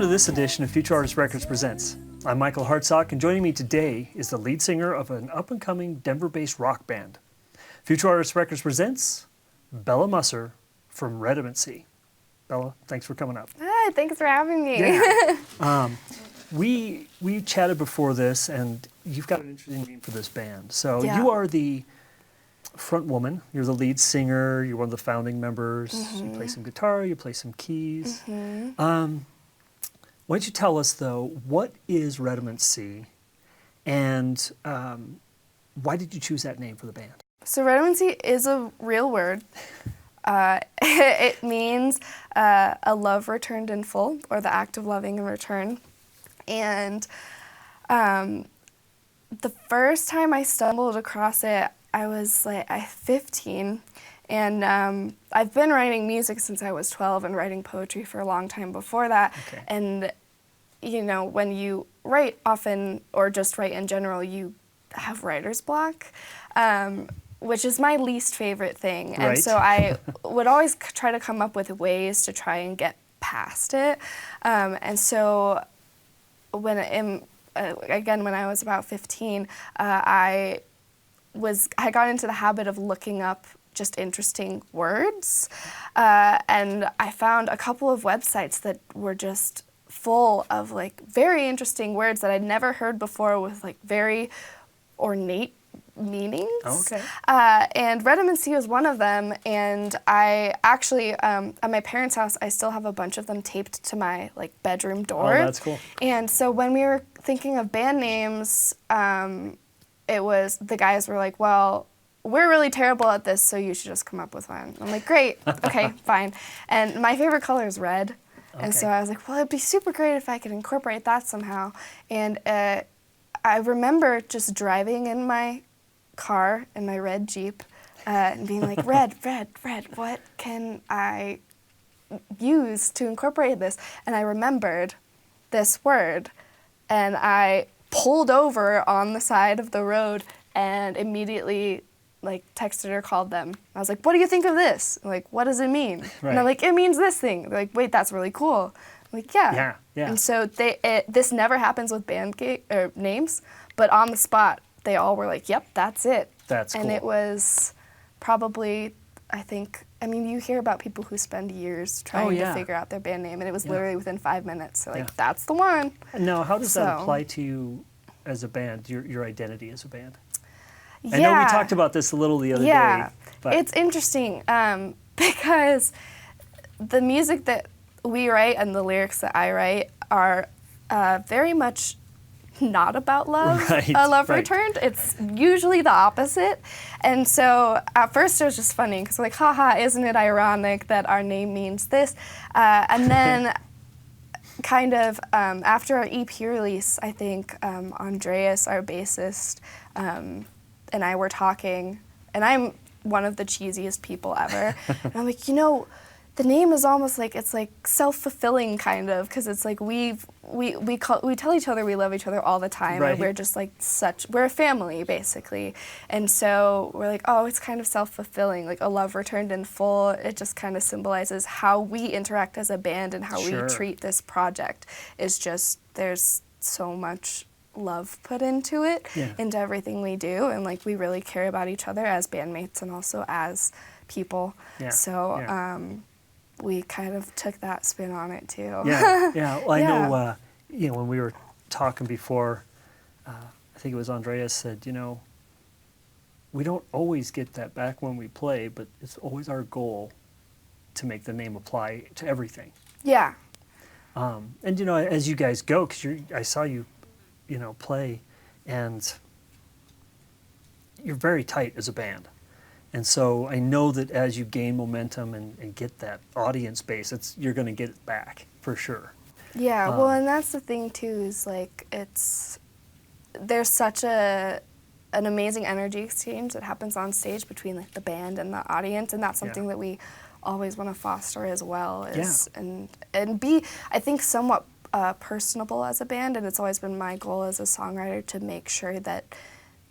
to this edition of Futurartist Records Presents. I'm Michael Hartsock, and joining me today is the lead singer of an up-and-coming Denver-based rock band. Futurartist Records Presents Bella Musser from Redamancy. Bella, thanks for coming up. Hi, thanks for having me. Yeah. We chatted before this, and you've got an interesting name for this band. So you are the front woman, you're the lead singer, you're one of the founding members, you play some guitar, you play some keys. Why don't you tell us, though, what is Redamancy, and why did you choose that name for the band? So Redamancy is a real word. It means a love returned in full, or the act of loving in return. And the first time I stumbled across it, I was like 15, and I've been writing music since I was 12 and writing poetry for a long time before that. Okay. And you know, when you write often, or just write in general, you have writer's block, which is my least favorite thing. Right. And so I would always try to come up with ways to try and get past it. And so when I was about 15, I got into the habit of looking up just interesting words, and I found a couple of websites that were just full of like very interesting words that I'd never heard before, with like very ornate meanings. Okay. And Redamancy was one of them, and I actually, at my parents' house, I still have a bunch of them taped to my like bedroom door. Oh, that's cool. And so when we were thinking of band names, it was, the guys were like, well, we're really terrible at this, so you should just come up with one. I'm like, great, okay, fine. And my favorite color is red. Okay. And so I was like, well, it'd be super great if I could incorporate that somehow. And I remember just driving in my car, in my red Jeep, and being like, red, what can I use to incorporate this? And I remembered this word, and I pulled over on the side of the road and immediately like texted or called them. I was like, what do you think of this? I'm like, what does it mean? Right. And I'm like, it means this thing. They're like, wait, that's really cool. I'm like, yeah. And so this never happens with band names, but on the spot, they all were like, yep, that's it. That's cool. And it was probably, I think, I mean, you hear about people who spend years trying to figure out their band name, and it was literally within 5 minutes. So like, that's the one. Now, how does that apply to you as a band, your identity as a band? I know we talked about this a little the other day. But it's interesting because the music that we write and the lyrics that I write are very much not about love, love returned. It's usually the opposite. And so at first it was just funny because like, haha, isn't it ironic that our name means this? And then kind of after our EP release, I think Andreas, our bassist, and I were talking, and I'm one of the cheesiest people ever. And I'm like, you know, the name is almost like, it's like self-fulfilling kind of, because it's like we tell each other we love each other all the time. Right. And we're just like we're a family basically. And so we're like, oh, it's kind of self-fulfilling, like a love returned in full. It just kind of symbolizes how we interact as a band and how we treat this project. Is just, there's so much love put into it, into everything we do, and like we really care about each other as bandmates and also as people. So we kind of took that spin on it too. Well, I know, you know, when we were talking before, I think it was Andreas said, you know, we don't always get that back when we play, but it's always our goal to make the name apply to everything. Yeah. And you know, as you guys go, because I saw you know, play, and you're very tight as a band. And so I know that as you gain momentum and get that audience base, you're going to get it back for sure. Yeah, well, and that's the thing too, is like there's such an amazing energy exchange that happens on stage between like the band and the audience, and that's something that we always want to foster as well, and be, I think, somewhat personable as a band, and it's always been my goal as a songwriter to make sure that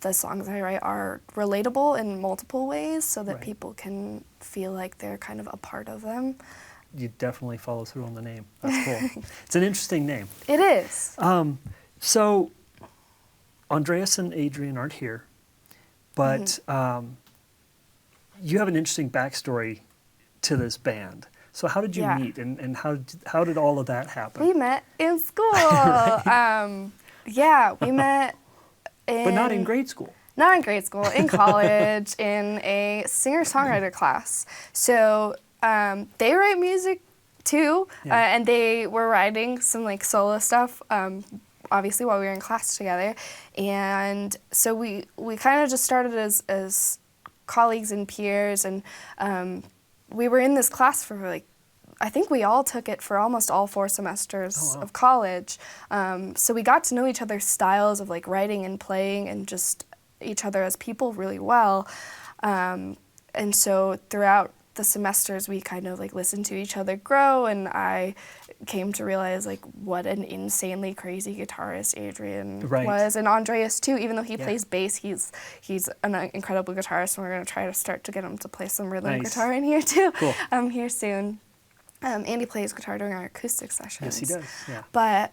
the songs I write are relatable in multiple ways so that people can feel like they're kind of a part of them. you definitely follow through on the name. That's cool. It's an interesting name. It is. So Andreas and Adrian aren't here, but you have an interesting backstory to this band. So how did you meet, and how did all of that happen? We met in school. Right. We met in... But not in grade school. Not in grade school, in college, in a singer-songwriter class. So they write music too, and they were writing some like solo stuff, obviously while we were in class together. And so we kind of just started as colleagues and peers, and we were in this class for like, I think we all took it for almost all 4 semesters of college. So we got to know each other's styles of like writing and playing and just each other as people really well. And so throughout the semesters we kind of like listened to each other grow, and I came to realize like what an insanely crazy guitarist Adrian was, and Andreas too. Even though he plays bass, he's an incredible guitarist, and we're going to try to start to get him to play some rhythm guitar in here too. Cool. Here soon. Andy plays guitar during our acoustic sessions. Yes, he does. Yeah. But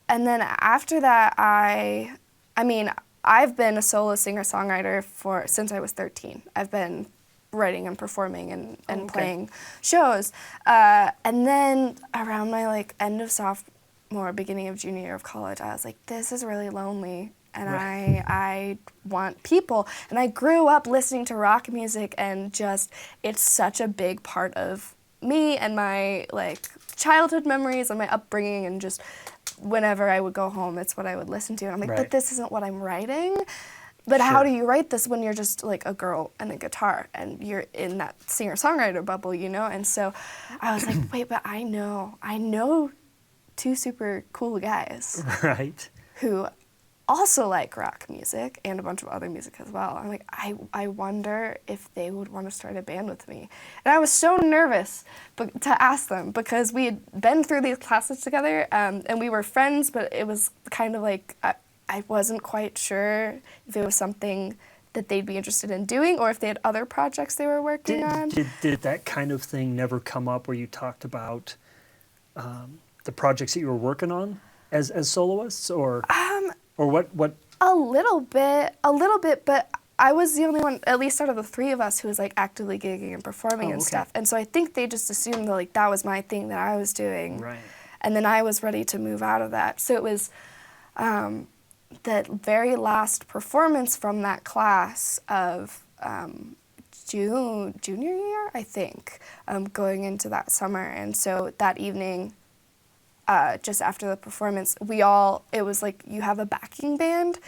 and then after that, I mean, I've been a solo singer-songwriter since I was 13. I've been writing and performing and playing shows. And then around my like end of sophomore, beginning of junior year of college, I was like, this is really lonely. And I want people. And I grew up listening to rock music, and just, it's such a big part of me and my like childhood memories and my upbringing, and just whenever I would go home, it's what I would listen to. And I'm like, but this isn't what I'm writing. But how do you write this when you're just like a girl and a guitar and you're in that singer-songwriter bubble, you know? And so I was like, wait, but I know 2 super cool guys. Right. Who also like rock music and a bunch of other music as well. I'm like, I wonder if they would want to start a band with me. And I was so nervous to ask them, because we had been through these classes together, and we were friends, but it was kind of like, I wasn't quite sure if it was something that they'd be interested in doing, or if they had other projects they were working on. Did that kind of thing never come up where you talked about the projects that you were working on as soloists, or what? A little bit, but I was the only one, at least out of the 3 of us, who was like actively gigging and performing and stuff. And so I think they just assumed that like that was my thing that I was doing. Right. And then I was ready to move out of that. So it was that very last performance from that class of junior year, I think, going into that summer. And so that evening, just after the performance, it was like you have a backing band.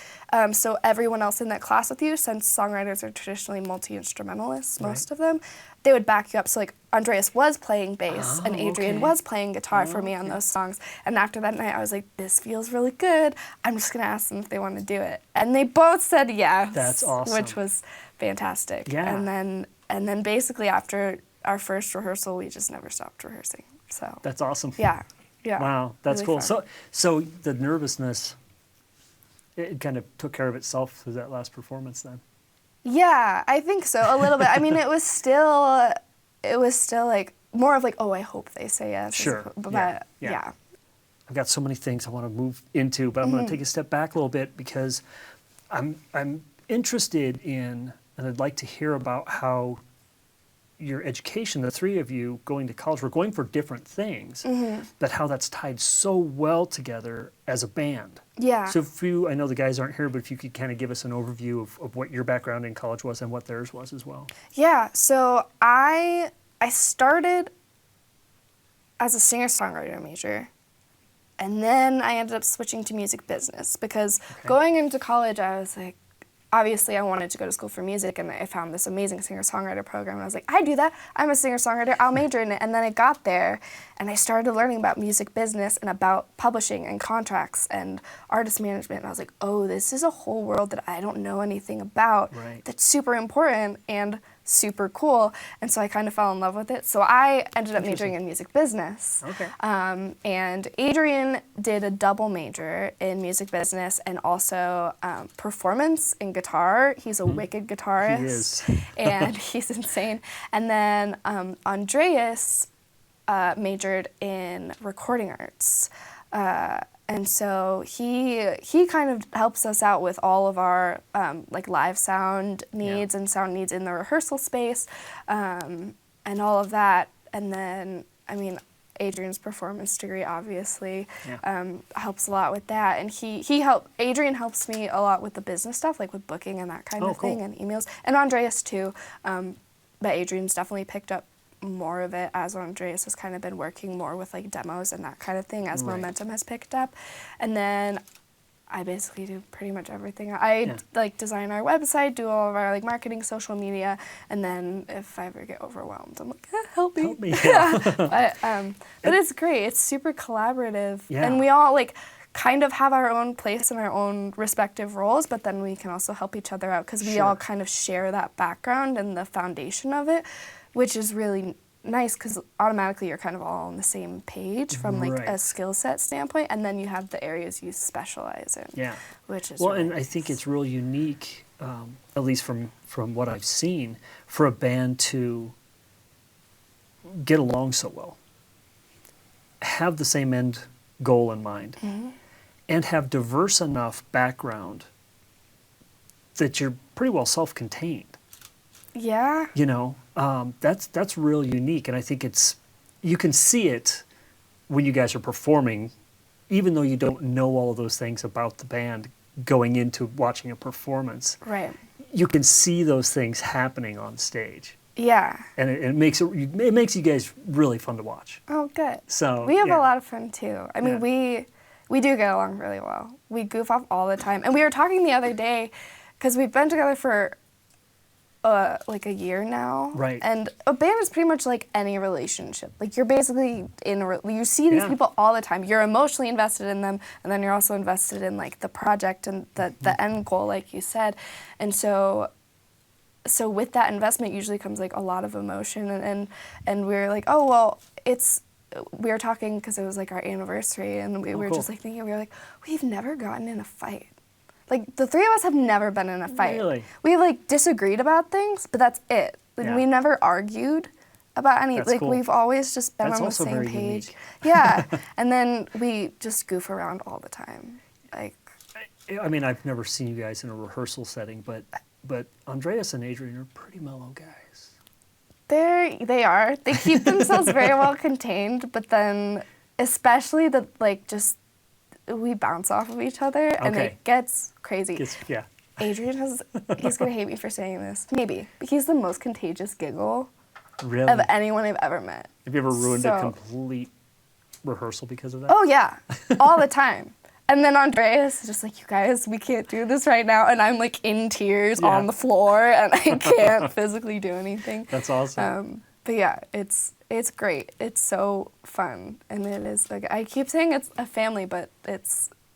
So everyone else in that class with you, since songwriters are traditionally multi-instrumentalists, most of them, they would back you up. So like Andreas was playing bass and Adrian was playing guitar for me on those songs. And after that night, I was like, this feels really good. I'm just going to ask them if they want to do it. And they both said yes. That's awesome. Which was fantastic. Yeah. And then basically after our first rehearsal, we just never stopped rehearsing. So that's awesome. Yeah. Yeah. Wow, that's really cool. Fun. So the nervousness, it kind of took care of itself through that last performance then. Yeah, I think so, a little bit. I mean, it was still like more of like, oh, I hope they say yes. Sure. But yeah. I've got so many things I want to move into, but I'm going to take a step back a little bit, because I'm interested in, and I'd like to hear about how your education, the 3 of you going to college, we're going for different things, but how that's tied so well together as a band. Yeah. So I know the guys aren't here, but if you could kind of give us an overview of what your background in college was and what theirs was as well. Yeah, so I started as a singer-songwriter major, and then I ended up switching to music business, because going into college, I was like, obviously I wanted to go to school for music, and I found this amazing singer-songwriter program, and I was like, I do that, I'm a singer-songwriter, I'll major in it. And then I got there, and I started learning about music business and about publishing and contracts and artist management, and I was like, oh, this is a whole world that I don't know anything about. Right. That's super important and super cool. And so I kind of fell in love with it. So I ended up majoring in music business. Okay. And Adrian did a double major in music business and also performance in guitar. He's a wicked guitarist. He is. And he's insane. And then Andreas majored in recording arts. And so he kind of helps us out with all of our like live sound needs and sound needs in the rehearsal space, and all of that. And then, I mean, Adrian's performance degree obviously helps a lot with that. And Adrian helps me a lot with the business stuff, like with booking and that kind of thing, and emails. And Andreas too, but Adrian's definitely picked up more of it as Andreas has kind of been working more with like demos and that kind of thing as momentum has picked up. And then I basically do pretty much everything. I like design our website, do all of our like marketing, social media, and then if I ever get overwhelmed, I'm like, help me. Help me. But it's great. It's super collaborative, and we all like kind of have our own place and our own respective roles, but then we can also help each other out because we all kind of share that background and the foundation of it, which is really nice because automatically you're kind of all on the same page from like a skill set standpoint, and then you have the areas you specialize in. Which is really and I think it's real unique, at least from what I've seen, for a band to get along so well, have the same end goal in mind, and have diverse enough background that you're pretty well self-contained. Yeah. You know, that's real unique, and I think you can see it when you guys are performing, even though you don't know all of those things about the band going into watching a performance. Right. You can see those things happening on stage. Yeah. And it makes you guys really fun to watch. Oh, good. So we have a lot of fun too. I mean, we do get along really well. We goof off all the time, and we were talking the other day because we've been together for like a year now. Right. And a band is pretty much like any relationship. Like you're basically you see these people all the time. You're emotionally invested in them, and then you're also invested in like the project and the end goal, like you said. And so with that investment usually comes like a lot of emotion, and we're like, oh well, we were talking because it was like our anniversary, and we were just like thinking, we were like, we've never gotten in a fight. Like, the three of us have never been in a fight. Really? We, like, disagreed about things, but that's it. Like, we never argued about any, that's like, cool. We've always just been on the same page. Unique. Yeah, and then we just goof around all the time. Like, I mean, I've never seen you guys in a rehearsal setting, but Andreas and Adrian are pretty mellow guys. They are. They keep themselves very well contained, but then, especially we bounce off of each other, and it gets crazy. Adrian he's going to hate me for saying this. Maybe. But he's the most contagious giggle of anyone I've ever met. Have you ever ruined a complete rehearsal because of that? Oh, yeah. All the time. And then Andreas is just like, you guys, we can't do this right now. And I'm like in tears on the floor, and I can't physically do anything. That's awesome. But yeah, it's great. It's so fun, and it is like I keep saying it's a family, but it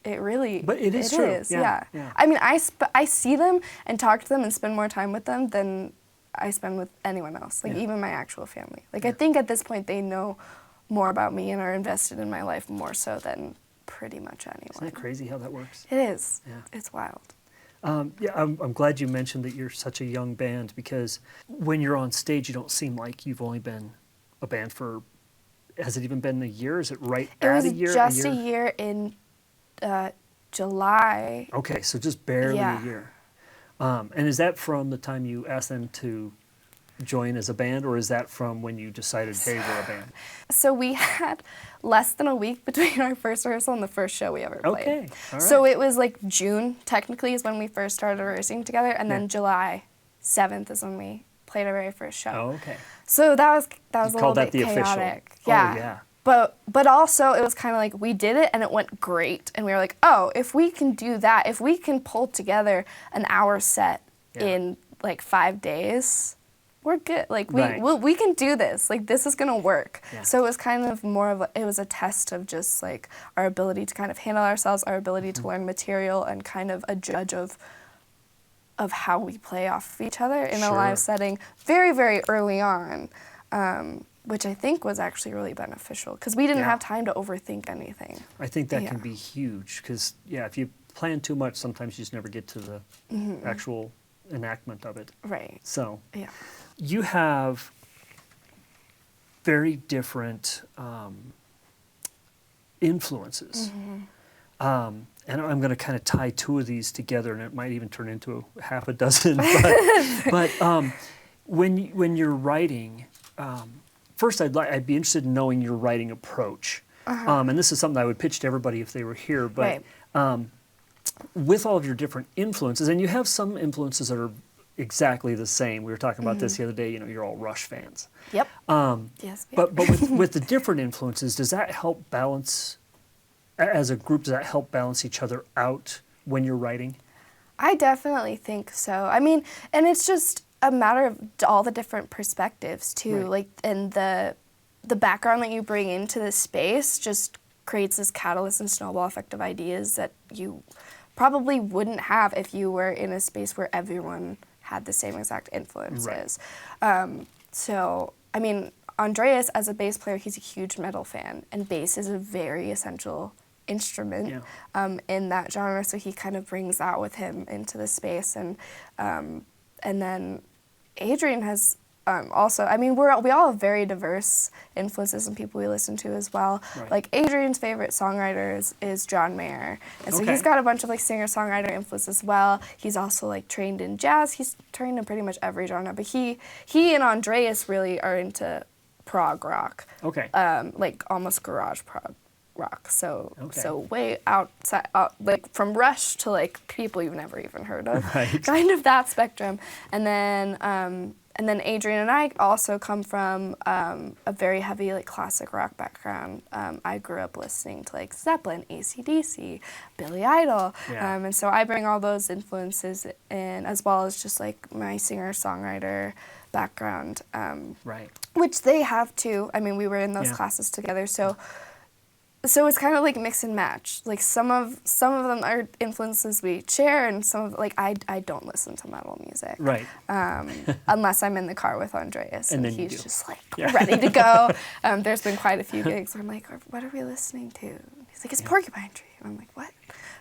is true. Yeah. I mean, I see them and talk to them and spend more time with them than I spend with anyone else. Like even my actual family. Like I think at this point they know more about me and are invested in my life more so than pretty much anyone. Isn't that crazy how that works? It is. Yeah. It's wild. I'm glad you mentioned that you're such a young band, because when you're on stage, you don't seem like you've only been a band for, has it even been a year? Is it at a year? It was just a year in July. Okay, so just barely a year. And is that from the time you asked them to join as a band, or is that from when you decided, hey, we're a band? So we had less than a week between our first rehearsal and the first show we ever played. Okay, all right. So it was like June, technically, is when we first started rehearsing together, and then July 7th is when we played our very first show. Oh, okay. So that was a little bit chaotic. Official. Yeah. Oh, yeah. But also it was kind of like we did it and it went great, and we were like, oh, if we can do that, if we can pull together an hour set in like 5 days, we're good. Like we can do this. Like this is gonna work. Yeah. So it was kind of more of it was a test of just like our ability to kind of handle ourselves, our ability to learn material, and kind of a judge of how we play off of each other in a live setting very, very early on, which I think was actually really beneficial because we didn't have time to overthink anything. I think that can be huge because, if you plan too much, sometimes you just never get to the actual enactment of it. Right. So you have very different influences. And I'm going to kind of tie two of these together, and it might even turn into half a dozen. But when you're writing, first I'd be interested in knowing your writing approach. And this is something I would pitch to everybody if they were here. But with all of your different influences, and you have some influences that are exactly the same. We were talking about this the other day. You know, you're all Rush fans. Yep. Yes. But with the different influences, does that help balance? As a group, does that help balance each other out when you're writing? I definitely think so. I mean, and it's just a matter of all the different perspectives too. Like, and the background that you bring into the space just creates this catalyst and snowball effect of ideas that you probably wouldn't have if you were in a space where everyone had the same exact influences. So, I mean, Andreas, as a bass player, he's a huge metal fan, and bass is a very essential instrument in that genre, so he kind of brings that with him into the space. And then Adrian has also, I mean, we all have very diverse influences and people we listen to as well. Like, Adrian's favorite songwriter is John Mayer, and so he's got a bunch of like singer-songwriter influence as well. He's also like trained in jazz. He's trained in pretty much every genre, but he and Andreas really are into prog rock. Like almost garage prog rock. So way outside, like from Rush to like people you've never even heard of. Kind of that spectrum. And then Adrian and I also come from a very heavy like classic rock background. I grew up listening to like Zeppelin, AC/DC, Billy Idol, and so I bring all those influences in, as well as just like my singer-songwriter background, which they have too. I mean, we were in those classes together, so it's kind of like mix and match. Like some of them are influences we share, and some of like I don't listen to metal music, unless I'm in the car with Andreas, and he's just like ready to go. There's been quite a few gigs where I'm like, what are we listening to? He's like, it's Porcupine Tree. And I'm like, what?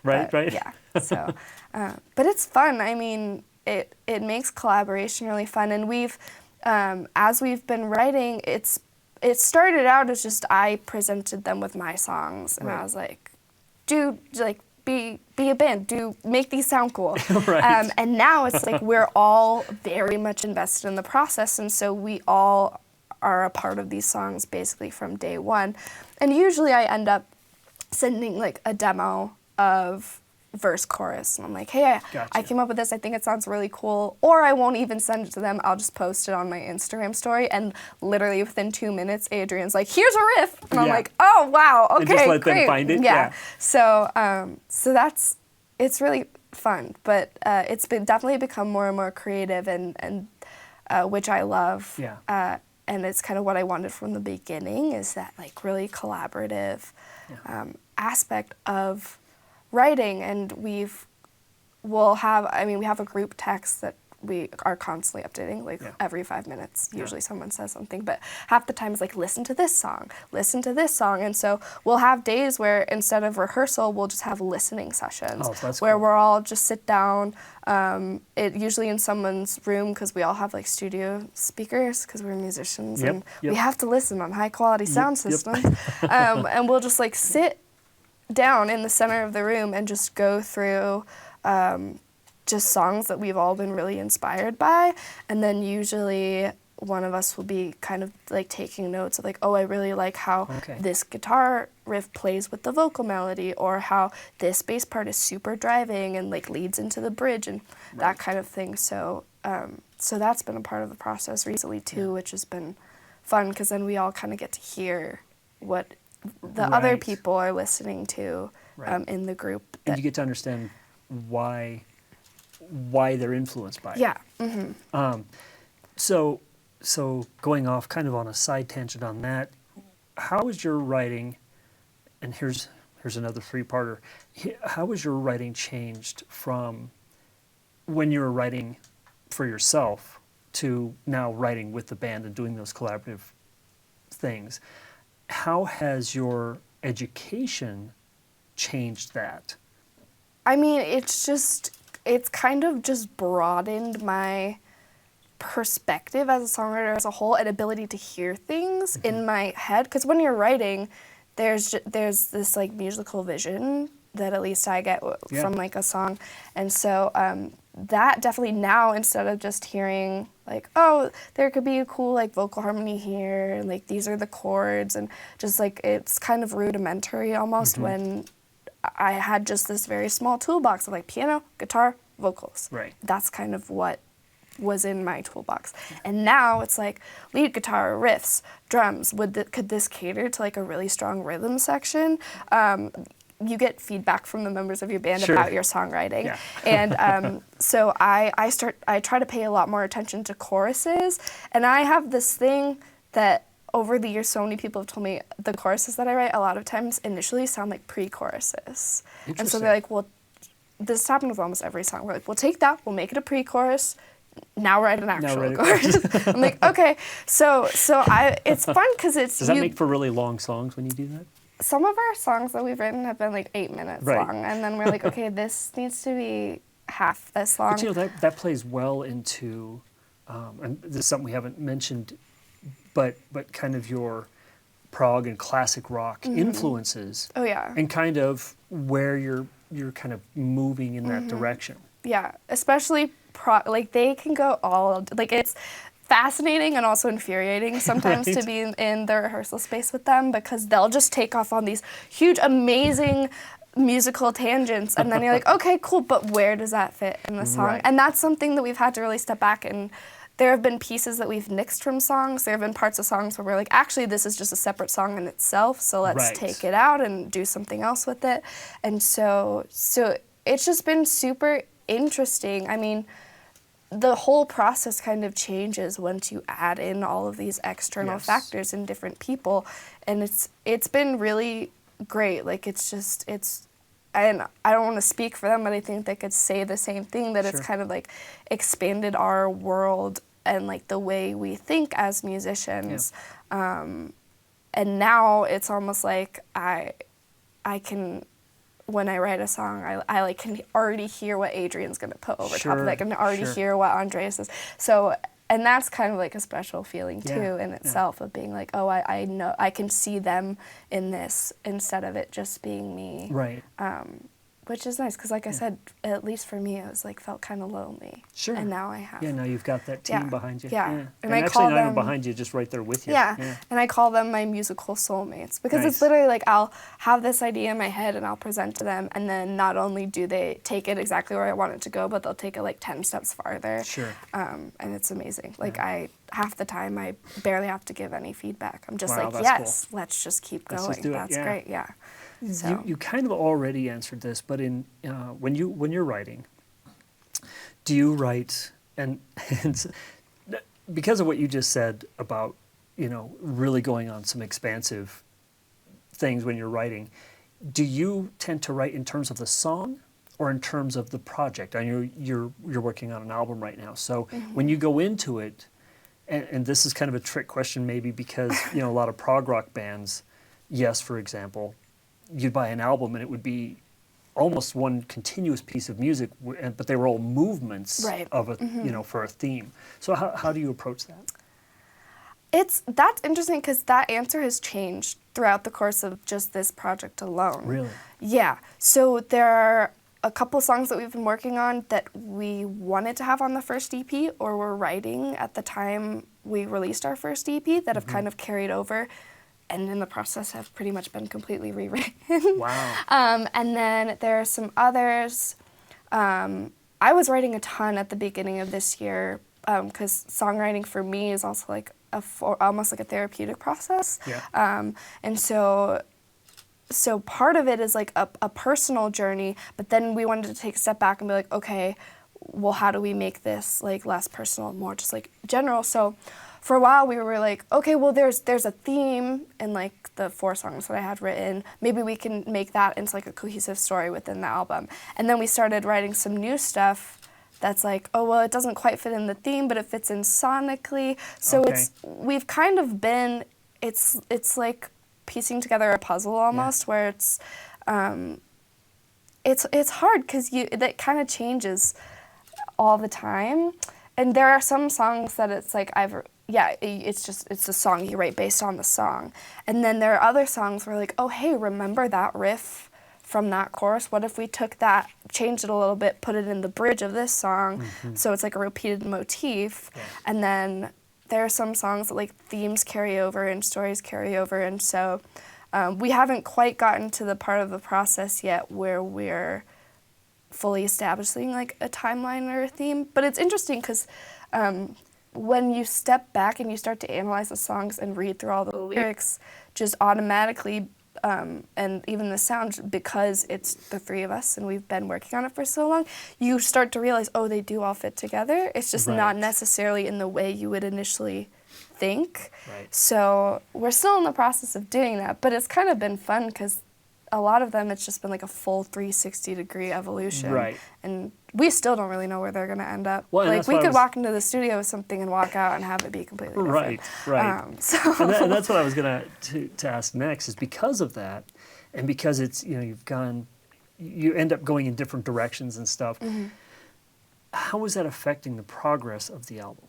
Right. Yeah. So, but it's fun. I mean, it makes collaboration really fun, and we've as we've been writing, it started out as just I presented them with my songs, and I was like, dude, like be a band, make these sound cool. And now it's like we're all very much invested in the process, and so we all are a part of these songs basically from day one. And usually I end up sending like a demo of verse chorus, and I'm like, hey, I came up with this, I think it sounds really cool. Or I won't even send it to them, I'll just post it on my Instagram story, and literally within 2 minutes Adrian's like, here's a riff, and I'm like, oh wow, okay, and just let great. them find it. So it's really fun, but it's definitely become more and more creative, and which I love. And it's kind of what I wanted from the beginning, is that like really collaborative aspect of writing. And we have a group text that we are constantly updating, like every 5 minutes. Usually someone says something, but half the time it's like, listen to this song. And so we'll have days where instead of rehearsal, we'll just have listening sessions where we're all just sit down, usually in someone's room, because we all have like studio speakers because we're musicians, and we have to listen on high quality sound systems. And we'll just like sit down in the center of the room and just go through just songs that we've all been really inspired by, and then usually one of us will be kind of like taking notes of like, oh, I really like how this guitar riff plays with the vocal melody, or how this bass part is super driving and like leads into the bridge, and that kind of thing. So so that's been a part of the process recently too, which has been fun, because then we all kind of get to hear what the other people are listening to in the group. And you get to understand why they're influenced by it. So going off kind of on a side tangent on that, how is your writing, and here's another three-parter, how has your writing changed from when you were writing for yourself to now writing with the band and doing those collaborative things? How has your education changed that? I mean, it's kind of just broadened my perspective as a songwriter as a whole, and ability to hear things in my head. Because when you're writing, there's this like musical vision that at least I get from like a song, and so that definitely now, instead of just hearing like, oh, there could be a cool like vocal harmony here, and like these are the chords, and just like it's kind of rudimentary almost when I had just this very small toolbox of like piano, guitar, vocals. Right. That's kind of what was in my toolbox. And now it's like lead guitar, riffs, drums. Could this cater to like a really strong rhythm section? You get feedback from the members of your band about your songwriting. And so I try to pay a lot more attention to choruses. And I have this thing that over the years, so many people have told me the choruses that I write a lot of times initially sound like pre-choruses. And so they're like, well, this happened with almost every song. We're like, we'll take that, we'll make it a pre-chorus, now write an actual chorus. I'm like, okay. So it's fun because it's... Does that make for really long songs when you do that? Some of our songs that we've written have been like 8 minutes long. And then we're like, okay, this needs to be half this long. But you know, that plays well into, and this is something we haven't mentioned, but kind of your prog and classic rock influences. Oh, yeah. And kind of where you're kind of moving in that direction. Yeah, especially like they can go all, like it's fascinating and also infuriating sometimes to be in the rehearsal space with them, because they'll just take off on these huge, amazing musical tangents, and then you're like, okay, cool, but where does that fit in the song? Right. And that's something that we've had to really step back, and there have been pieces that we've nixed from songs. There have been parts of songs where we're like, actually, this is just a separate song in itself, so let's take it out and do something else with it. And so it's just been super interesting. I mean, the whole process kind of changes once you add in all of these external factors in different people, and it's been really great. Like and I don't want to speak for them, but I think they could say the same thing, that it's kind of like expanded our world and like the way we think as musicians. And now it's almost like I can, when I write a song, I like can already hear what Adrian's gonna put over top of it. I can already hear what Andreas is. So, and that's kind of like a special feeling too in itself, of being like, oh, I know, I can see them in this instead of it just being me. Right. Which is nice, because like I said, at least for me, it was like felt kind of lonely. Sure. And now I have. Yeah, now you've got that team behind you. Yeah. And I actually not even behind you, just right there with you. Yeah. And I call them my musical soulmates, because it's literally like I'll have this idea in my head and I'll present to them, and then not only do they take it exactly where I want it to go, but they'll take it like 10 steps farther. Sure. And it's amazing. Like half the time I barely have to give any feedback. I'm just like, yes, cool. Let's just keep going. Let's just do it. That's great. Yeah. So. You kind of already answered this, but in when you're writing, do you write and because of what you just said about really going on some expansive things when you're writing, do you tend to write in terms of the song or in terms of the project? I know you're working on an album right now, so when you go into it, and this is kind of a trick question maybe, because a lot of prog rock bands, Yes, for example, you'd buy an album and it would be almost one continuous piece of music, but they were all movements of a for a theme. So how do you approach that? That's interesting, because that answer has changed throughout the course of just this project alone. Really? Yeah. So there are a couple songs that we've been working on that we wanted to have on the first EP, or were writing at the time we released our first EP, that have kind of carried over, and in the process have pretty much been completely rewritten. Wow. And then there are some others. I was writing a ton at the beginning of this year, because songwriting for me is also like almost like a therapeutic process. Yeah. And so part of it is like a personal journey, but then we wanted to take a step back and be like, okay, well, how do we make this like less personal, more just like general? So for a while we were like, okay, well, there's a theme in like the 4 songs that I had written. Maybe we can make that into like a cohesive story within the album. And then we started writing some new stuff that's like, oh, well, it doesn't quite fit in the theme, but it fits in sonically. So we've kind of been, it's like piecing together a puzzle almost, where it's hard, because that kind of changes all the time. and there are some songs that it's like it's a song you write based on the song. And then there are other songs where like, oh, hey, remember that riff from that chorus? What if we took that, changed it a little bit, put it in the bridge of this song, so it's like a repeated motif. Yeah. And then there are some songs that like themes carry over and stories carry over, and so we haven't quite gotten to the part of the process yet where we're fully establishing like a timeline or a theme. But it's interesting because when you step back and you start to analyze the songs and read through all the lyrics, just automatically, and even the sound, because it's the three of us and we've been working on it for so long, you start to realize, oh, they do all fit together. It's just not necessarily in the way you would initially think. Right. So we're still in the process of doing that, but it's kind of been fun because a lot of them, it's just been like a full 360-degree evolution. Right. And we still don't really know where they're going to end up. Well, like, we could walk into the studio with something and walk out and have it be completely different. Right. And that's what I was going to ask next, is because of that, and because it's, you end up going in different directions and stuff, how is that affecting the progress of the album?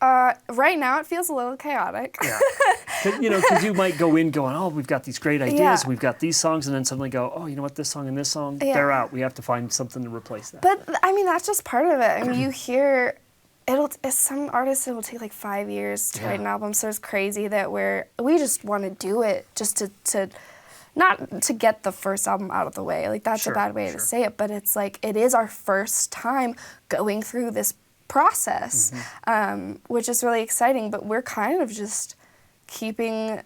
Right now it feels a little chaotic. Yeah. Because you might go in going, oh, we've got these great ideas, we've got these songs, and then suddenly go, oh, you know what, this song and this song, they're out. We have to find something to replace that. But, I mean, that's just part of it. I mean, you hear, some artists, it will take like 5 years to write an album, so it's crazy that we just want to do it just to not to get the first album out of the way. Like, that's a bad way to say it, but it's like, it is our first time going through this process, which is really exciting, but we're kind of just keeping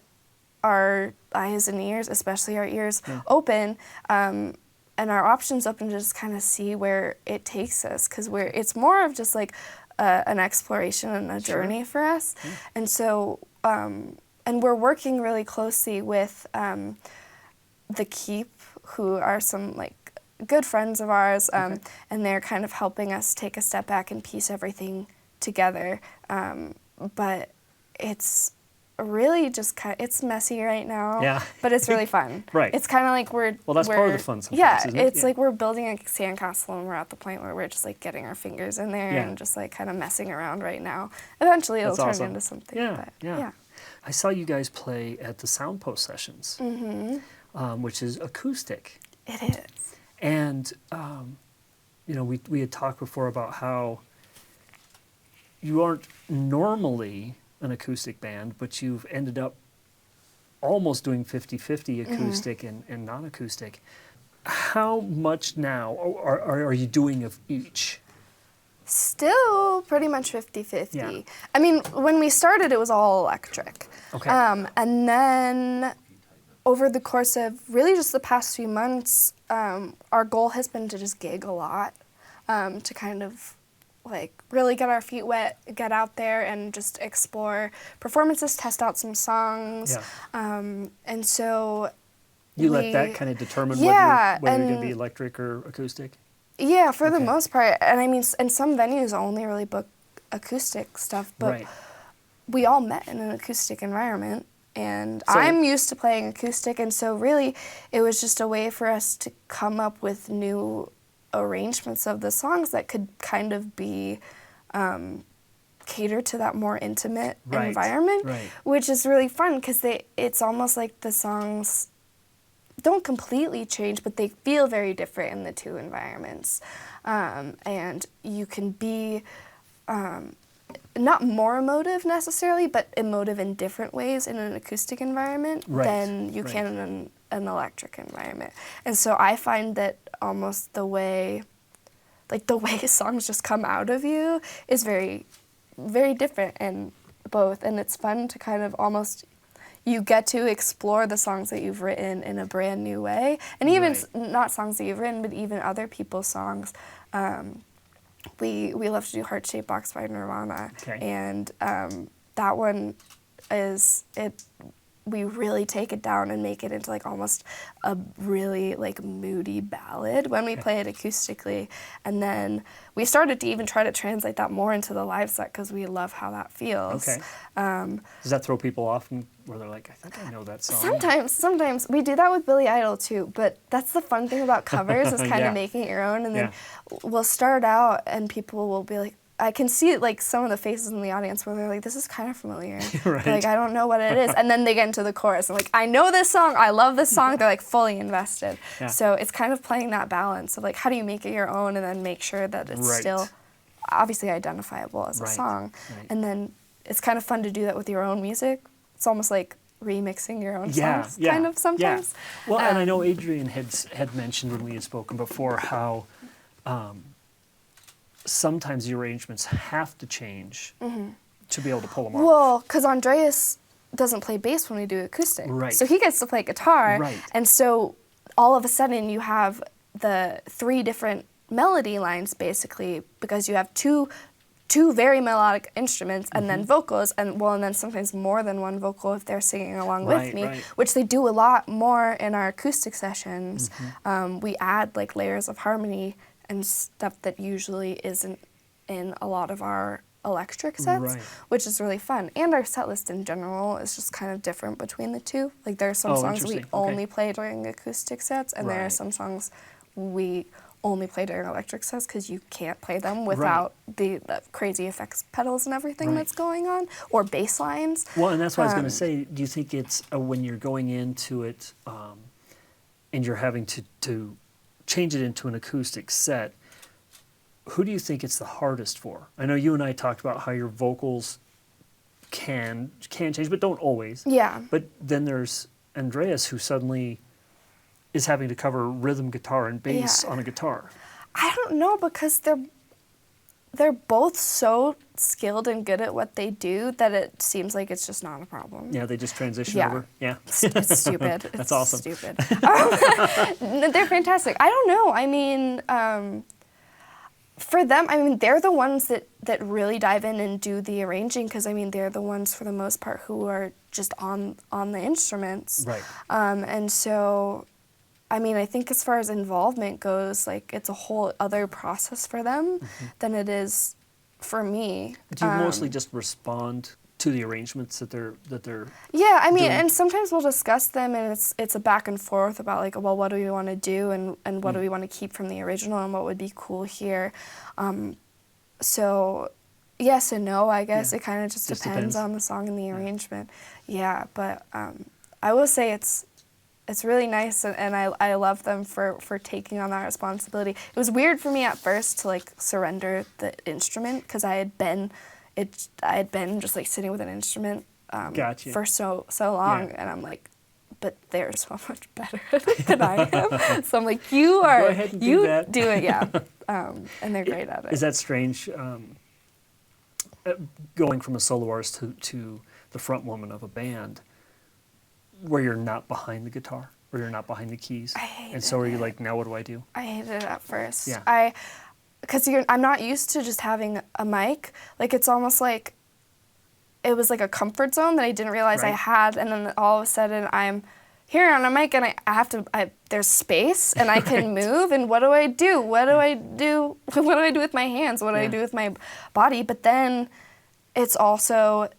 our eyes and ears, especially our ears, open, and our options open to just kind of see where it takes us, because it's more of just like an exploration and a journey for us. And so, and we're working really closely with the Keep, who are some like good friends of ours, and they're kind of helping us take a step back and piece everything together. But it's really just it's messy right now, but it's really fun. Right. It's kind of like that's part of the fun sometimes, isn't it? It's like we're building a sandcastle and we're at the point where we're just like getting our fingers in there and just like kind of messing around right now. Eventually it'll turn into something. Yeah. I saw you guys play at the Soundpost sessions, which is acoustic. It is. And, we had talked before about how you aren't normally an acoustic band, but you've ended up almost doing 50-50 acoustic and non-acoustic. How much now are you doing of each? Still pretty much 50-50. Yeah. I mean, when we started, it was all electric. Okay. And then over the course of really just the past few months, our goal has been to just gig a lot, to kind of like really get our feet wet, get out there and just explore performances, test out some songs. Yeah. And so you let that kind of determine whether you're going to be electric or acoustic? Yeah, for the most part. And I mean, and some venues only really book acoustic stuff, but we all met in an acoustic environment. And I'm used to playing acoustic, and so really it was just a way for us to come up with new arrangements of the songs that could kind of be catered to that more intimate environment, which is really fun because it's almost like the songs don't completely change, but they feel very different in the two environments. And you can be not more emotive necessarily, but emotive in different ways in an acoustic environment than you can in an electric environment. And so I find that almost the way songs just come out of you is very, very different in both. And it's fun to kind of almost, you get to explore the songs that you've written in a brand new way. And even not songs that you've written, but even other people's songs. We love to do Heart Shaped Box by Nirvana, and that one we really take it down and make it into like almost a really like moody ballad when we play it acoustically, and then we started to even try to translate that more into the live set because we love how that feels. Does that throw people off where they're like, I think I know that song? Sometimes we do that with Billy Idol too, but that's the fun thing about covers is kind of making it your own, and then we'll start out and people will be like, I can see like some of the faces in the audience where they're like, this is kind of familiar. Right. Like, I don't know what it is. And then they get into the chorus and like, I know this song, I love this song. They're like fully invested. Yeah. So it's kind of playing that balance of like, how do you make it your own and then make sure that it's Right. still obviously identifiable as a Right. song. Right. And then it's kind of fun to do that with your own music. It's almost like remixing your own songs kind of sometimes. Yeah. Well, and I know Adrian had mentioned when we had spoken before how sometimes the arrangements have to change to be able to pull them off. Well, because Andreas doesn't play bass when we do acoustic. Right. So he gets to play guitar. Right. And so all of a sudden you have the 3 different melody lines basically because you have two very melodic instruments and then vocals and then sometimes more than one vocal if they're singing along with me, which they do a lot more in our acoustic sessions. We add like layers of harmony and stuff that usually isn't in a lot of our electric sets, which is really fun. And our set list in general is just kind of different between the two. Like there are some songs we only play during acoustic sets and there are some songs we only play during electric sets because you can't play them without the crazy effects pedals and everything that's going on, or bass lines. Well, and that's what I was going to say. Do you think it's when you're going into it and you're having to change it into an acoustic set, who do you think it's the hardest for? I know you and I talked about how your vocals can change, but don't always. Yeah. But then there's Andreas, who suddenly is having to cover rhythm guitar and bass on a guitar. I don't know, because they're both so skilled and good at what they do that it seems like it's just not a problem. Yeah, they just transition over. Yeah. It's stupid. That's awesome. Stupid. They're fantastic. I don't know. I mean, for them, I mean, they're the ones that really dive in and do the arranging because, I mean, they're the ones for the most part who are just on the instruments. Right. And so, I mean, I think as far as involvement goes, like, it's a whole other process for them than it is for me. Do you mostly just respond to the arrangements that they're Yeah, I mean, doing? and sometimes we'll discuss them, and it's a back and forth about like, well, what do we want to do, and what do we want to keep from the original, and what would be cool here. So yes and no, I guess. It kind of just depends on the song and the arrangement. Yeah, but I will say it's really nice, and I love them for taking on that responsibility. It was weird for me at first to like surrender the instrument because I had been just like sitting with an instrument for so long, and I'm like, but they're so much better than I am. So I'm like, you do it, yeah. And they're great at it. Is that strange? Going from a solo artist to the front woman of a band, where you're not behind the guitar, or you're not behind the keys, and so are you like, now what do I do? I hated it at first. Yeah. Because I'm not used to just having a mic. Like, it's almost like it was like a comfort zone that I didn't realize I had, and then all of a sudden I'm here on a mic and I have to, there's space and I can move, and what do I do? What do I do? What do I do with my hands? What do I do with my body? But then it's also,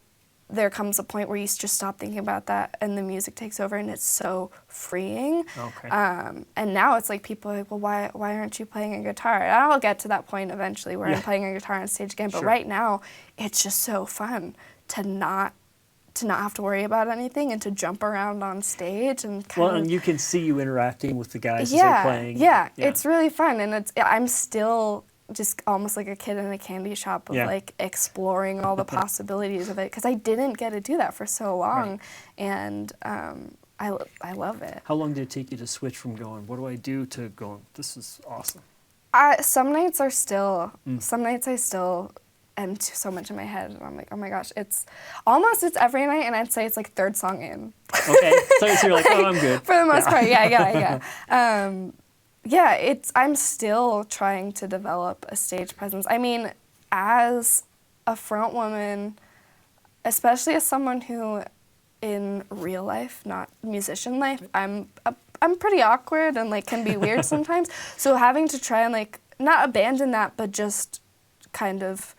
there comes a point where you just stop thinking about that and the music takes over, and it's so freeing. Okay. And now it's like people are like, well, why aren't you playing a guitar? And I'll get to that point eventually where I'm playing a guitar on stage again, but right now it's just so fun to not have to worry about anything and to jump around on stage and and you can see you interacting with the guys as they're playing. Yeah, it's really fun, and I'm still just almost like a kid in a candy shop of like exploring all the possibilities of it, because I didn't get to do that for so long, and I love it. How long did it take you to switch from going, what do I do, to going, this is awesome? Some nights I still am so much in my head, and I'm like, oh my gosh, it's every night, and I'd say it's like third song in. Okay, so you're like, oh, I'm good. For the most part, yeah. I'm still trying to develop a stage presence. I mean, as a front woman, especially as someone who, in real life, not musician life, I'm pretty awkward and like can be weird sometimes. So having to try and like not abandon that, but just kind of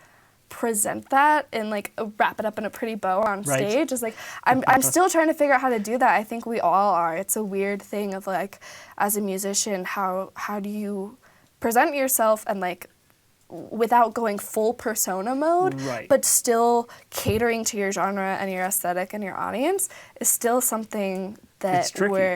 present that and like wrap it up in a pretty bow on stage is like, I'm still trying to figure out how to do that. I think we all are. It's a weird thing of like, as a musician, how do you present yourself and like without going full persona mode, right. but still catering to your genre and your aesthetic and your audience is still something that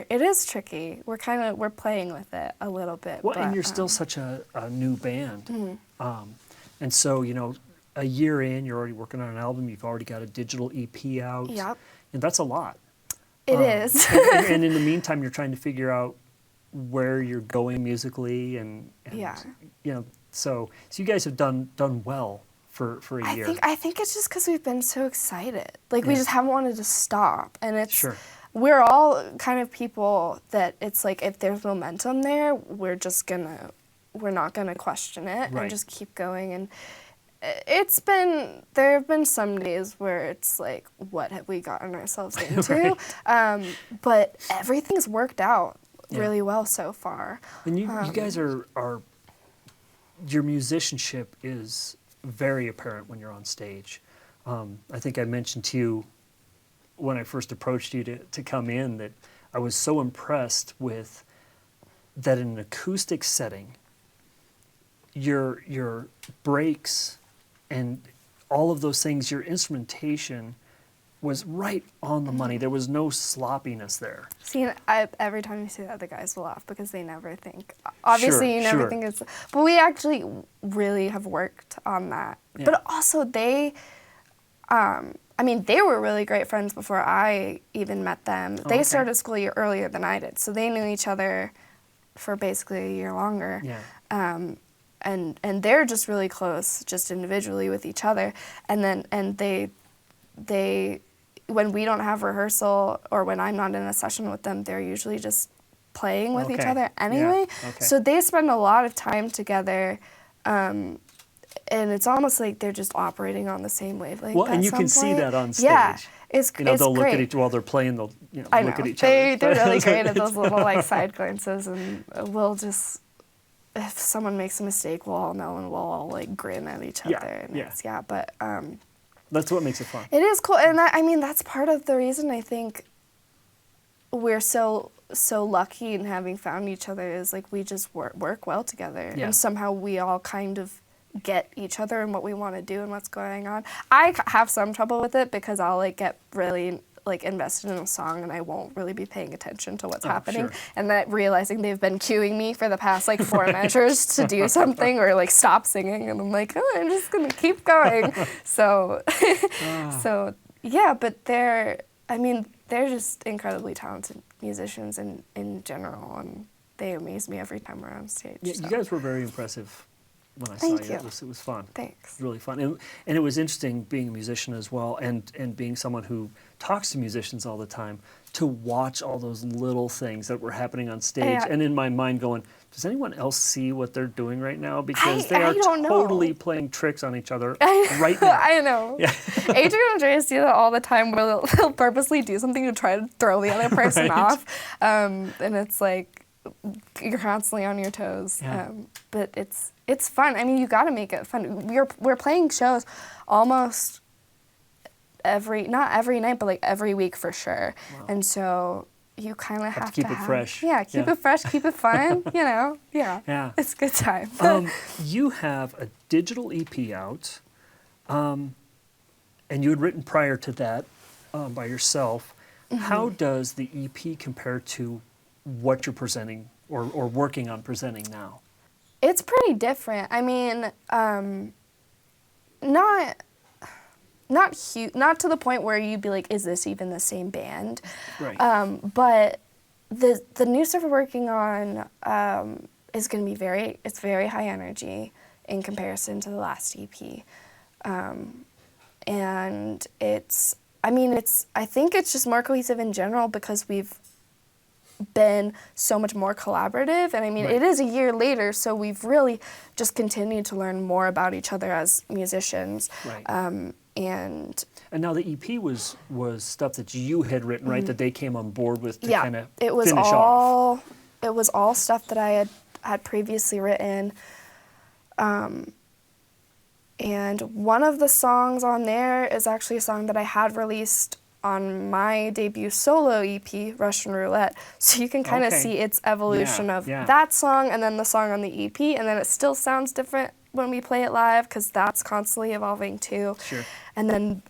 it is tricky. We're playing with it a little bit. Well, but, and you're still such a new band. And so, you know, a year in, you're already working on an album, you've already got a digital EP out. Yep. And that's a lot. It is. and in the meantime, you're trying to figure out where you're going musically and you know, so you guys have done well for a year. I think it's just because we've been so excited. Like, we just haven't wanted to stop. And it's, we're all kind of people that it's like, if there's momentum there, we're not gonna question it and just keep going. And there have been some days where it's like, what have we gotten ourselves into? But everything's worked out really well so far. And you guys are your musicianship is very apparent when you're on stage. I think I mentioned to you when I first approached you to come in that I was so impressed with that in an acoustic setting, your breaks and all of those things, your instrumentation was right on the money. There was no sloppiness there. See, every time you say that, the guys will laugh because they never think. Obviously, you never think it's. But we actually really have worked on that. Yeah. But also, they were really great friends before I even met them. They started school a year earlier than I did, so they knew each other for basically a year longer. Yeah. And they're just really close, just individually with each other. And they when we don't have rehearsal or when I'm not in a session with them, they're usually just playing with each other anyway. Yeah. Okay. So they spend a lot of time together, and it's almost like they're just operating on the same wavelength. Well, and you can see that on stage. Yeah, it's they'll great. Look at each while they're playing. They'll look at each other. They're really great at those little like side glances, and we'll just. If someone makes a mistake, we'll all know and we'll all like grin at each other. And but that's what makes it fun. It is cool, and that's part of the reason I think we're so lucky in having found each other is like we just work well together, and somehow we all kind of get each other and what we want to do and what's going on. I have some trouble with it because I'll like get really like invested in a song and I won't really be paying attention to what's happening. Sure. And that realizing they've been cueing me for the past like 4 measures to do something or like stop singing, and I'm like, oh, I'm just gonna keep going. So but they're just incredibly talented musicians in general, and they amaze me every time we're on stage. Yeah, so. You guys were very impressive when I saw you. It was fun. Thanks. Really fun. And it was interesting being a musician as well, and being someone who talks to musicians all the time, to watch all those little things that were happening on stage, and in my mind going, does anyone else see what they're doing right now? Because they are totally playing tricks on each other right now. I know. Yeah. Adrian and Andreas do that all the time where they'll purposely do something to try to throw the other person off. And it's like, you're constantly on your toes. Yeah. But it's fun. I mean, you got to make it fun. We're playing shows almost not every night, but like every week for sure. Wow. And so you kind of have to keep it fresh. Yeah, keep it fresh, keep it fun, you know. Yeah. It's a good time. You have a digital EP out, and you had written prior to that by yourself. Mm-hmm. How does the EP compare to what you're presenting or working on presenting now? It's pretty different. I mean, not huge, not to the point where you'd be like, is this even the same band? Right. But the new stuff we're working on is going to be very high energy in comparison to the last EP. And I think it's just more cohesive in general because we've been so much more collaborative, and it is a year later, so we've really just continued to learn more about each other as musicians. Right. And now the EP was stuff that you had written, right? That they came on board with to kind of finish off. It was all stuff that I had previously written. And one of the songs on there is actually a song that I had released on my debut solo EP, Russian Roulette. So you can kind of see its evolution of that song and then the song on the EP, and then it still sounds different when we play it live because that's constantly evolving too. Sure. And then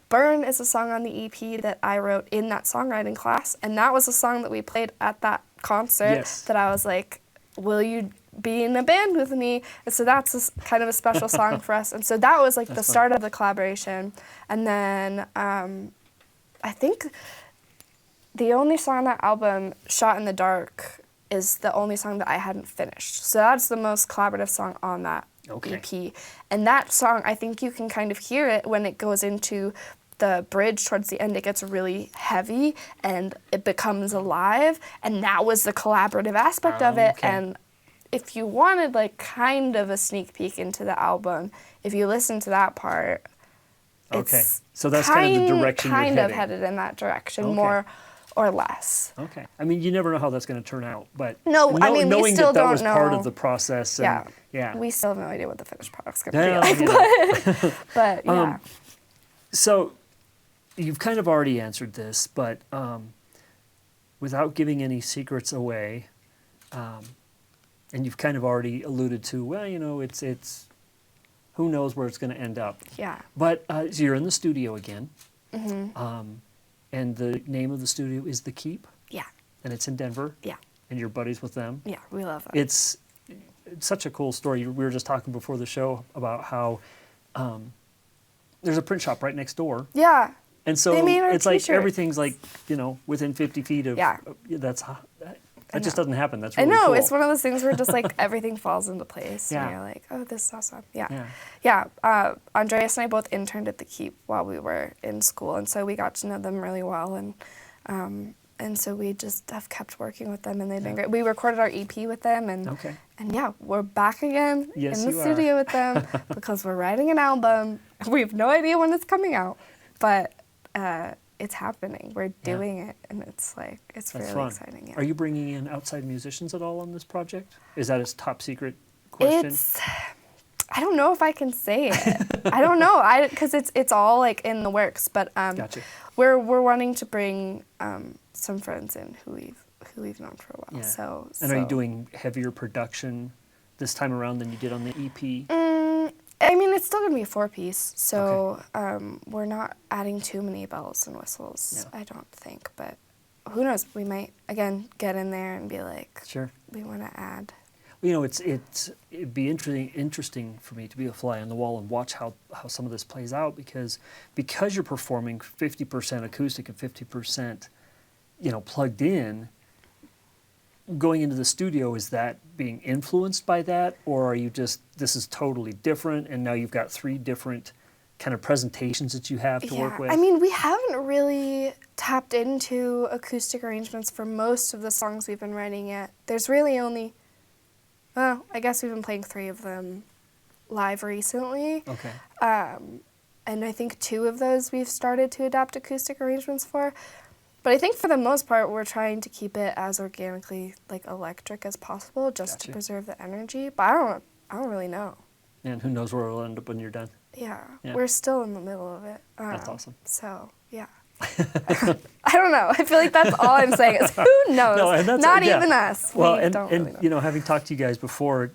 Burn is a song on the EP that I wrote in that songwriting class, and that was a song that we played at that concert that I was like, will you be in a band with me? And so that's kind of a special song for us. And so that was like the start of the collaboration. And then I think the only song on that album, Shot in the Dark, is the only song that I hadn't finished. So that's the most collaborative song on that EP. And that song, I think you can kind of hear it when it goes into the bridge towards the end. It gets really heavy and it becomes alive. And that was the collaborative aspect of it. And if you wanted like kind of a sneak peek into the album, if you listen to that part, it's so that's kind of the direction you're kind heading. of headed in that direction, more or less. Okay. I mean, you never know how that's going to turn out, but I mean, knowing we still that don't was know. part of the process. And, we still have no idea what the finished product's going to be like. But yeah. So you've kind of already answered this, but without giving any secrets away, and you've kind of already alluded to, well, you know, it's who knows where it's going to end up. Yeah. But so you're in the studio again. Mm-hmm. And the name of the studio is The Keep. Yeah. And it's in Denver. Yeah. And you're buddies with them. Yeah, we love them. It's such a cool story. We were just talking before the show about how there's a print shop right next door. Yeah. And so it's like everything's like, you know, within 50 feet of. Yeah. That just doesn't happen. That's really cool. I know. It's one of those things where just like everything falls into place. Yeah. And you're like, oh, this is awesome. Yeah. Andreas and I both interned at the Keep while we were in school, and so we got to know them really well, and so we just have kept working with them, and they've been great. We recorded our EP with them, and yeah, we're back again in the studio with them because we're writing an album. We have no idea when it's coming out, but it's happening. We're doing it, and it's like it's really fun. Exciting. Yeah. Are you bringing in outside musicians at all on this project? Is that a top secret question? I don't know if I can say it. I don't know. Because it's all like in the works. But Gotcha. We're wanting to bring some friends in who we've known for a while. Yeah. So are you doing heavier production this time around than you did on the EP? I mean, it's still going to be a 4-piece, so we're not adding too many bells and whistles, I don't think. But who knows? We might, again, get in there and be like, we want to add. You know, it'd be interesting for me to be a fly on the wall and watch how some of this plays out because you're performing 50% acoustic and 50%, you know, plugged in. Going into the studio, is that being influenced by that, or are you just, this is totally different, and now you've got 3 different kind of presentations that you have to work with? I mean, we haven't really tapped into acoustic arrangements for most of the songs we've been writing yet. There's really only, well, I guess we've been playing 3 of them live recently. Okay. And I think 2 of those we've started to adapt acoustic arrangements for. But I think for the most part, we're trying to keep it as organically like electric as possible, just to preserve the energy. But I don't really know. And who knows where it'll end up when you're done? Yeah, we're still in the middle of it. That's awesome. So yeah, I don't know. I feel like that's all I'm saying is who knows? No, and that's, not even us. Well, we don't really know. You know, having talked to you guys before,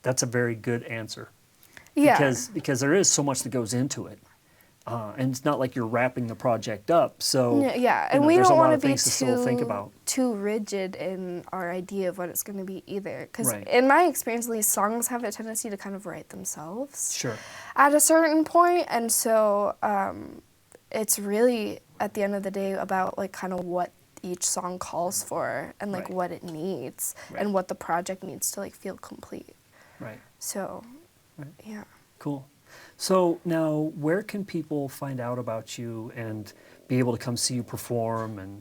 that's a very good answer. Yeah. Because there is so much that goes into it. And it's not like you're wrapping the project up, so and we don't want to be too rigid in our idea of what it's going to be either. Because in my experience, at least, songs have a tendency to kind of write themselves at a certain point, and so it's really at the end of the day about like kind of what each song calls for and like what it needs and what the project needs to like feel complete. Right. So, yeah. Cool. So now, where can people find out about you and be able to come see you perform and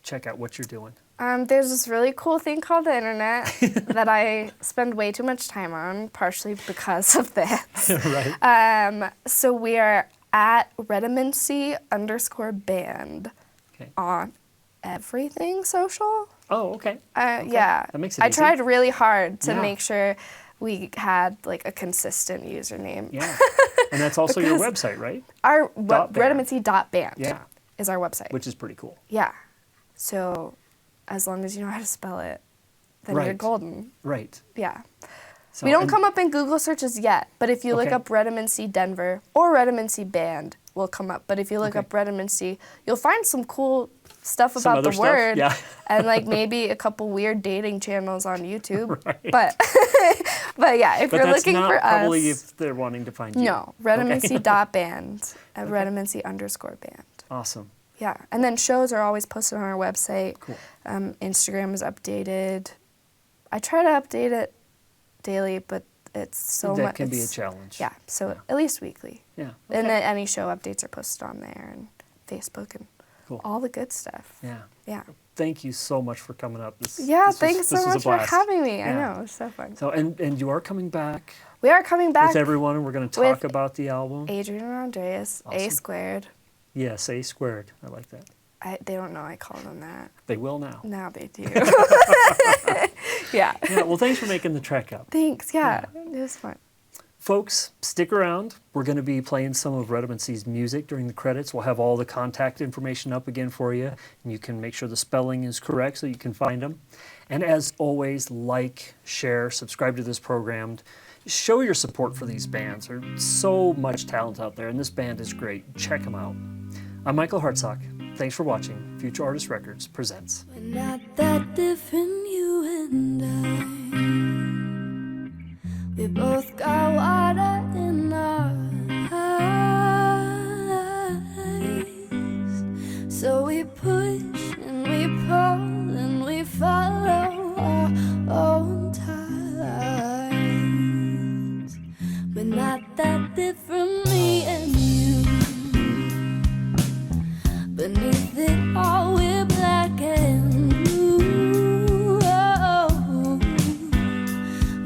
check out what you're doing? There's this really cool thing called the internet that I spend way too much time on, partially because of this. So we are at Redamancy_band on everything social. Oh, okay. Yeah. That makes it easy. I tried really hard to make sure we had like a consistent username. Yeah. And that's also your website, right? Our Redamancy.band is our website. Which is pretty cool. Yeah. So as long as you know how to spell it, then you're golden. Right. Yeah. We don't come up in Google searches yet, but if you look up Redamancy Denver or Redamancy Band, will come up. But if you look up Redamancy, you'll find some cool stuff about the word, and like maybe a couple weird dating channels on YouTube. But yeah, if you're looking for us, probably if they're wanting to find you. No, Redamancy.band at Redamancy_band. Awesome. Yeah, and then shows are always posted on our website. Cool. Instagram is updated. I try to update it daily, but it's so much. That can be a challenge. Yeah, so at least weekly. Yeah. And then any show updates are posted on there, and Facebook, and all the good stuff. Yeah. Yeah. Thank you so much for coming up. Thanks so much for having me. I know, it was so fun. So, and you are coming back. We are coming back with everyone, and we're going to talk about the album. Adrian and Andreas, A². Yes, A². I like that. They don't know I call them that. They will now. Now they do. Yeah. Well, thanks for making the trek up. Thanks. Yeah, it was fun. Folks, stick around. We're going to be playing some of Redamancy's music during the credits. We'll have all the contact information up again for you, and you can make sure the spelling is correct so you can find them. And as always, like, share, subscribe to this program. Show your support for these bands. There's so much talent out there, and this band is great. Check them out. I'm Michael Hartsock. Thanks for watching. Futurartist Records presents. We're not that different, you and I. We both got water in our eyes. So we push and we pull and we follow our own tides. We're not that different, me and you. Beneath it all, we're black and blue. Oh,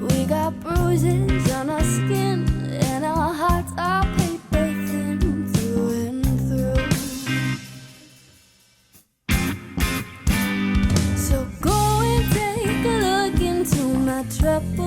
we got bruises on our skin, and our hearts are paper thin through and through. So go and take a look into my trouble.